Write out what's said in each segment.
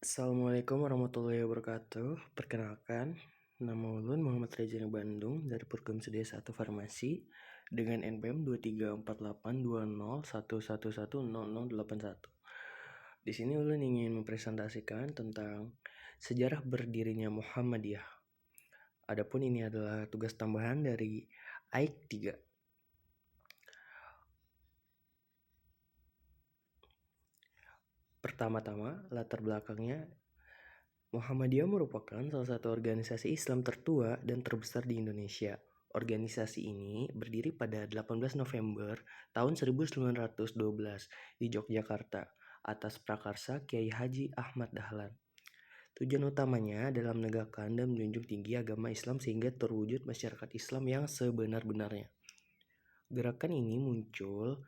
Assalamualaikum warahmatullahi wabarakatuh. Perkenalkan, nama Ulun Muhammad Reza Bandung dari Program Studi 1 Farmasi dengan NPM 23482011110081. Di sini Ulun ingin mempresentasikan tentang sejarah berdirinya Muhammadiyah. Adapun ini adalah tugas tambahan dari AIK 3. Pertama-tama, latar belakangnya, Muhammadiyah merupakan salah satu organisasi Islam tertua dan terbesar di Indonesia. Organisasi ini berdiri pada 18 November tahun 1912 di Yogyakarta atas prakarsa Kiai Haji Ahmad Dahlan. Tujuan utamanya adalah menegakkan dan menjunjung tinggi agama Islam sehingga terwujud masyarakat Islam yang sebenar-benarnya. Gerakan ini muncul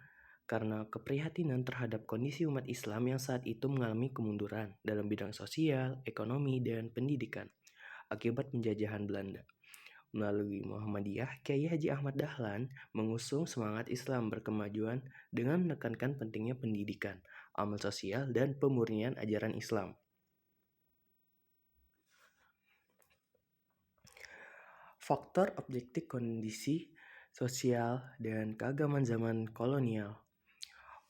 karena keprihatinan terhadap kondisi umat Islam yang saat itu mengalami kemunduran dalam bidang sosial, ekonomi, dan pendidikan akibat penjajahan Belanda. Melalui Muhammadiyah, Kiai Haji Ahmad Dahlan mengusung semangat Islam berkemajuan dengan menekankan pentingnya pendidikan, amal sosial, dan pemurnian ajaran Islam. Faktor objektif kondisi sosial dan keagamaan zaman kolonial.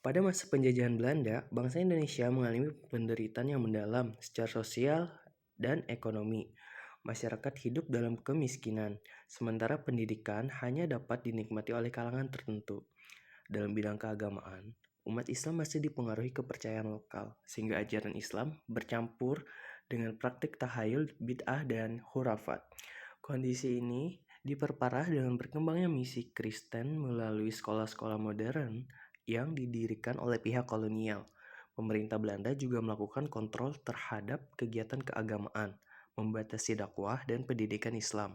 Pada masa penjajahan Belanda, bangsa Indonesia mengalami penderitaan yang mendalam secara sosial dan ekonomi. Masyarakat hidup dalam kemiskinan, sementara pendidikan hanya dapat dinikmati oleh kalangan tertentu. Dalam bidang keagamaan, umat Islam masih dipengaruhi kepercayaan lokal, sehingga ajaran Islam bercampur dengan praktik tahayul, bid'ah, dan khurafat. Kondisi ini diperparah dengan berkembangnya misi Kristen melalui sekolah-sekolah modern yang didirikan oleh pihak kolonial. Pemerintah Belanda juga melakukan kontrol terhadap kegiatan keagamaan, membatasi dakwah dan pendidikan Islam.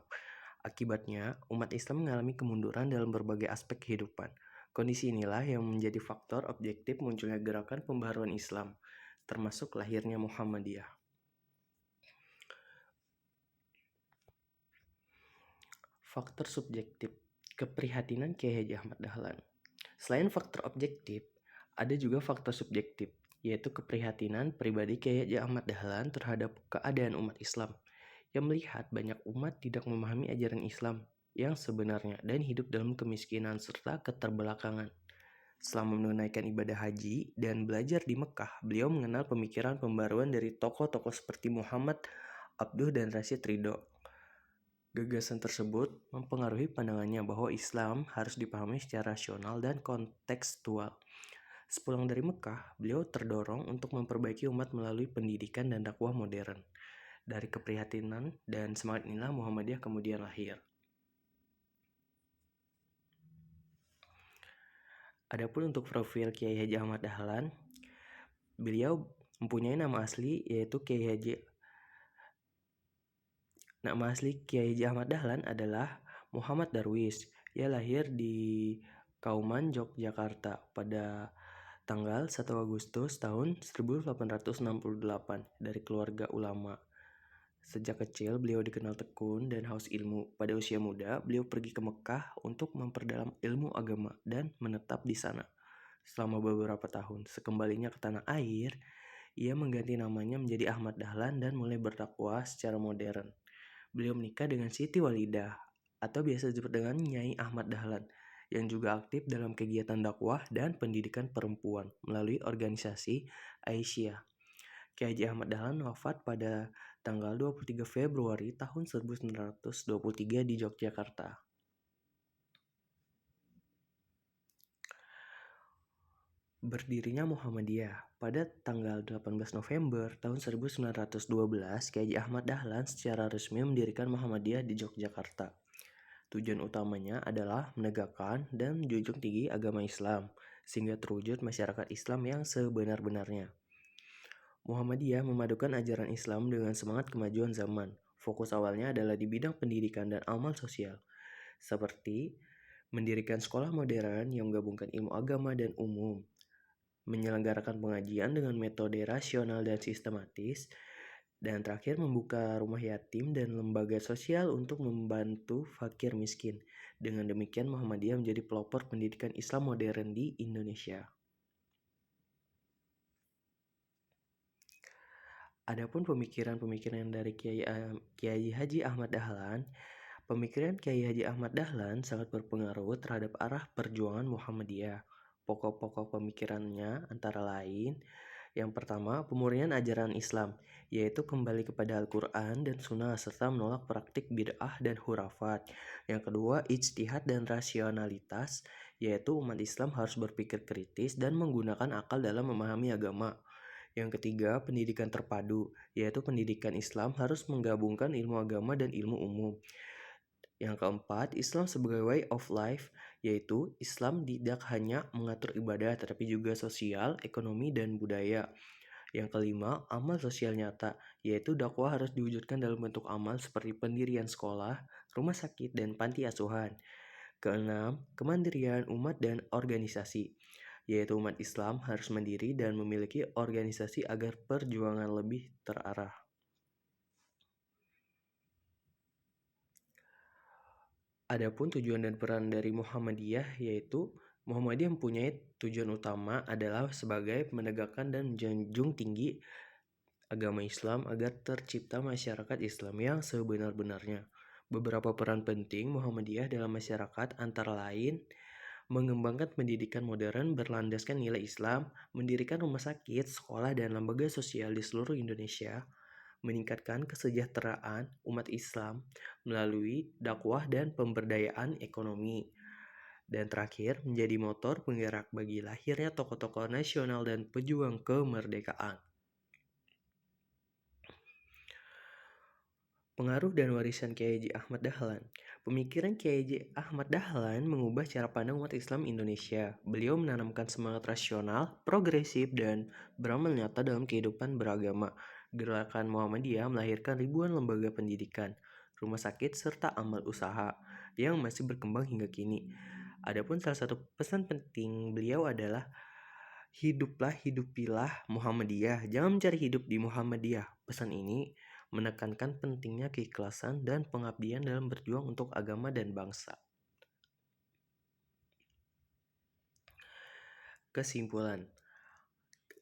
Akibatnya, umat Islam mengalami kemunduran dalam berbagai aspek kehidupan. Kondisi inilah yang menjadi faktor objektif munculnya gerakan pembaharuan Islam, termasuk lahirnya Muhammadiyah. Faktor subjektif, keprihatinan Kiai Haji Ahmad Dahlan. Selain faktor objektif, ada juga faktor subjektif, yaitu keprihatinan pribadi Kiai Haji Ahmad Dahlan terhadap keadaan umat Islam, yang melihat banyak umat tidak memahami ajaran Islam yang sebenarnya dan hidup dalam kemiskinan serta keterbelakangan. Selama menunaikan ibadah haji dan belajar di Mekah, beliau mengenal pemikiran pembaruan dari tokoh-tokoh seperti Muhammad Abduh dan Rashid Ridho. Gagasan tersebut mempengaruhi pandangannya bahwa Islam harus dipahami secara rasional dan kontekstual. Sepulang dari Mekah, beliau terdorong untuk memperbaiki umat melalui pendidikan dan dakwah modern. Dari keprihatinan dan semangat inilah Muhammadiyah kemudian lahir. Adapun untuk profil Kiai Haji Ahmad Dahlan, beliau mempunyai nama asli yaitu Kiai Haji. Nama asli Kiai Haji Ahmad Dahlan adalah Muhammad Darwis. Ia lahir di Kauman, Yogyakarta pada tanggal 1 Agustus tahun 1868 dari keluarga ulama. Sejak kecil beliau dikenal tekun dan haus ilmu. Pada usia muda, beliau pergi ke Mekah untuk memperdalam ilmu agama dan menetap di sana selama beberapa tahun. Sekembalinya ke tanah air, ia mengganti namanya menjadi Ahmad Dahlan dan mulai berdakwah secara modern. Beliau menikah dengan Siti Walidah atau biasa disebut dengan Nyai Ahmad Dahlan yang juga aktif dalam kegiatan dakwah dan pendidikan perempuan melalui organisasi Aisyah. Kiai Haji Ahmad Dahlan wafat pada tanggal 23 Februari tahun 1923 di Yogyakarta. Berdirinya Muhammadiyah pada tanggal 18 November tahun 1912, Kiai Haji Ahmad Dahlan secara resmi mendirikan Muhammadiyah di Yogyakarta. Tujuan utamanya adalah menegakkan dan menjunjung tinggi agama Islam sehingga terwujud masyarakat Islam yang sebenar-benarnya. Muhammadiyah memadukan ajaran Islam dengan semangat kemajuan zaman. Fokus awalnya adalah di bidang pendidikan dan amal sosial, seperti mendirikan sekolah modern yang menggabungkan ilmu agama dan umum, menyelenggarakan pengajian dengan metode rasional dan sistematis, dan terakhir membuka rumah yatim dan lembaga sosial untuk membantu fakir miskin. Dengan demikian Muhammadiyah menjadi pelopor pendidikan Islam modern di Indonesia. Adapun pemikiran-pemikiran dari Kiai Haji Ahmad Dahlan, pemikiran Kiai Haji Ahmad Dahlan sangat berpengaruh terhadap arah perjuangan Muhammadiyah. Pokok-pokok pemikirannya antara lain, yang pertama, pemurnian ajaran Islam, yaitu kembali kepada Al-Quran dan Sunnah serta menolak praktik bid'ah dan hurafat. Yang kedua, ijtihad dan rasionalitas, yaitu umat Islam harus berpikir kritis dan menggunakan akal dalam memahami agama. Yang ketiga, pendidikan terpadu, yaitu pendidikan Islam harus menggabungkan ilmu agama dan ilmu umum. Yang keempat, Islam sebagai way of life, yaitu Islam tidak hanya mengatur ibadah, tetapi juga sosial, ekonomi, dan budaya. Yang kelima, amal sosial nyata, yaitu dakwah harus diwujudkan dalam bentuk amal seperti pendirian sekolah, rumah sakit, dan panti asuhan. Keenam, kemandirian umat dan organisasi, yaitu umat Islam harus mandiri dan memiliki organisasi agar perjuangan lebih terarah. Adapun tujuan dan peran dari Muhammadiyah, yaitu Muhammadiyah mempunyai tujuan utama adalah sebagai menegakkan dan menjunjung tinggi agama Islam agar tercipta masyarakat Islam yang sebenar-benarnya. Beberapa peran penting Muhammadiyah dalam masyarakat antara lain mengembangkan pendidikan modern berlandaskan nilai Islam, mendirikan rumah sakit, sekolah, dan lembaga sosial di seluruh Indonesia, meningkatkan kesejahteraan umat Islam melalui dakwah dan pemberdayaan ekonomi, dan terakhir menjadi motor penggerak bagi lahirnya tokoh-tokoh nasional dan pejuang kemerdekaan. Pengaruh dan warisan Kiai Haji Ahmad Dahlan. Pemikiran Kiai Haji Ahmad Dahlan mengubah cara pandang umat Islam Indonesia. Beliau menanamkan semangat rasional, progresif, dan beramal nyata dalam kehidupan beragama. Gerakan Muhammadiyah melahirkan ribuan lembaga pendidikan, rumah sakit, serta amal usaha yang masih berkembang hingga kini. Adapun salah satu pesan penting beliau adalah hidupilah Muhammadiyah. Jangan mencari hidup di Muhammadiyah. Pesan ini menekankan pentingnya keikhlasan dan pengabdian dalam berjuang untuk agama dan bangsa. Kesimpulan,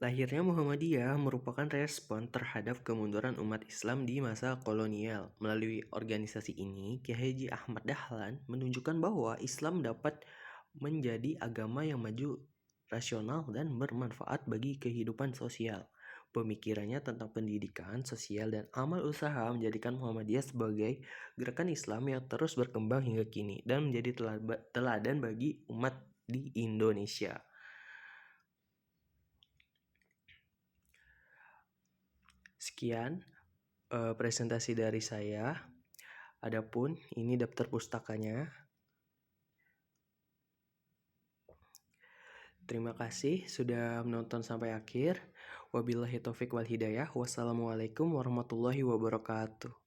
lahirnya Muhammadiyah merupakan respon terhadap kemunduran umat Islam di masa kolonial. Melalui organisasi ini, Kiai Haji Ahmad Dahlan menunjukkan bahwa Islam dapat menjadi agama yang maju, rasional, dan bermanfaat bagi kehidupan sosial. Pemikirannya tentang pendidikan, sosial, dan amal usaha menjadikan Muhammadiyah sebagai gerakan Islam yang terus berkembang hingga kini dan menjadi teladan bagi umat di Indonesia. Sekian presentasi dari saya. Adapun ini daftar pustakanya. Terima kasih sudah menonton sampai akhir. Wabillahi taufik wal hidayah. Wassalamualaikum warahmatullahi wabarakatuh.